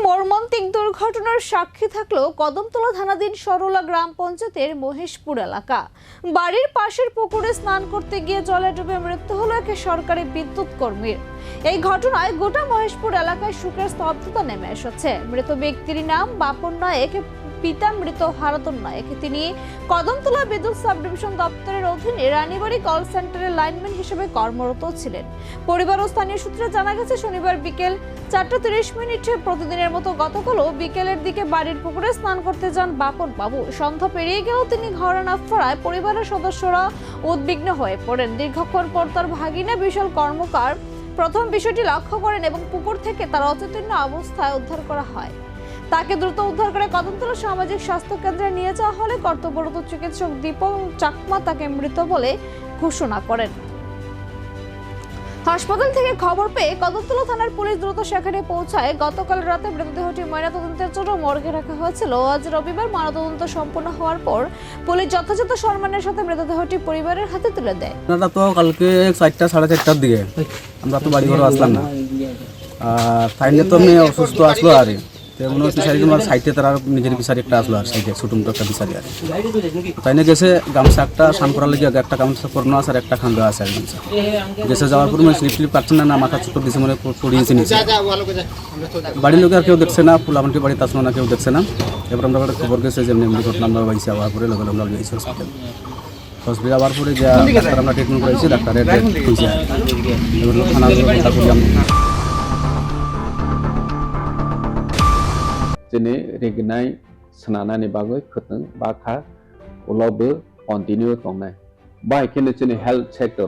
মর্মান্তিক দুর্ঘটনার সাক্ষী থাকলো কদমতলা থানাধীন সরলা গ্রাম পঞ্চায়েতের মহেশপুর এলাকা। বাড়ির পাশের পুকুরে স্নান করতে গিয়ে জলে ডুবে মৃত্যু হলো এক সরকারি বিদ্যুৎ কর্মীর। এই ঘটনায় গোটা মহেশপুর এলাকায় শোকের স্তব্ধতা নেমে এসেছে। মৃত ব্যক্তির নাম বাপন নায়েক, পিতা মৃত হারাতন নায়েক। তিনি কদমতলা বিদ্যুৎ সাব ডিভিশন দপ্তরের অধীনে রানীবাড়ি কল সেন্টারের লাইনম্যান হিসেবে কর্মরত ছিলেন। পরিবার ও স্থানীয় সূত্রে জানা গেছে, শনিবার বিকেল 4:30 প্রতিদিনের মতো গতকালও বিকেলের দিকে বাড়ির পুকুরে স্নান করতে যান বাপন বাবু। সন্ধ্যা পেরিয়ে গেলেও তিনি ঘরে না ফেরায় পরিবারের সদস্যরা উদ্বিগ্ন হয়ে পড়েন। দীর্ঘক্ষণ পর তার ভাগিনা বিশাল কর্মকার প্রথম বিষয়টি লক্ষ্য করেন এবং পুকুর থেকে তার অচেতন্য অবস্থায় উদ্ধার করা হয়। তাকে দ্রুত উদ্ধার করে কদমতলা সামাজিক স্বাস্থ্য কেন্দ্রে নিয়ে যাওয়া হলে কর্তব্যরত চিকিৎসক দীপক চাকমা তাকে মৃত বলে ঘোষণা করেন। হাসপাতাল থেকে খবর পেয়ে কদমতলা থানার পুলিশ দ্রুত সেখানে পৌঁছায়। গতকাল রাতে মৃতদেহটি ময়নাতদন্তের জন্য মর্গে রাখা হয়েছিল। আজ রবিবার ময়নাতদন্ত সম্পন্ন হওয়ার পর পুলিশ যথাযথ সম্মানের সাথে মৃতদেহটি পরিবারের হাতে তুলে দেয়। তো কালকে 4টা 4:30টার দিকে আমরা তো বাড়ি ঘরে আসলাম না, আর ফাইনালি তো আমি অসুস্থ আসলো আর মনে হচ্ছে তোমার সাইডে তারা নিজের বিচারি একটা আসলো আর সাইডে ছোট মোটো একটা বিচারি আর তাই না গেছে গামছা একটা স্নান করার লেগে একটা গামছা পরানো আছে আর একটা খান্দা আছে আর গামছা গেছে। যাওয়ার পর মানে স্লিপ পাচ্ছেন না, মাথা চুপড় দিয়েছে, মানে পড়িয়েছে নিচে। বাড়ির লোকে আর কেউ দেখছে না, ফুলামাটি বাড়িতে আসলো না, কেউ দেখছে না। এবার আমরা খবর গেছে যে এমনি ঘটনা আমরা বাইছে আবার পরে লোক আমরা গেছি হসপিটাল আবার পরে যা ডাক্তার আমরা ট্রিটমেন্ট করেছি, ডাক্তারের হয়েছে এবার থানা Jene regnai senana ni bagoi khuteng bakha ulaubu continue tongnai. Bai kene jene health sector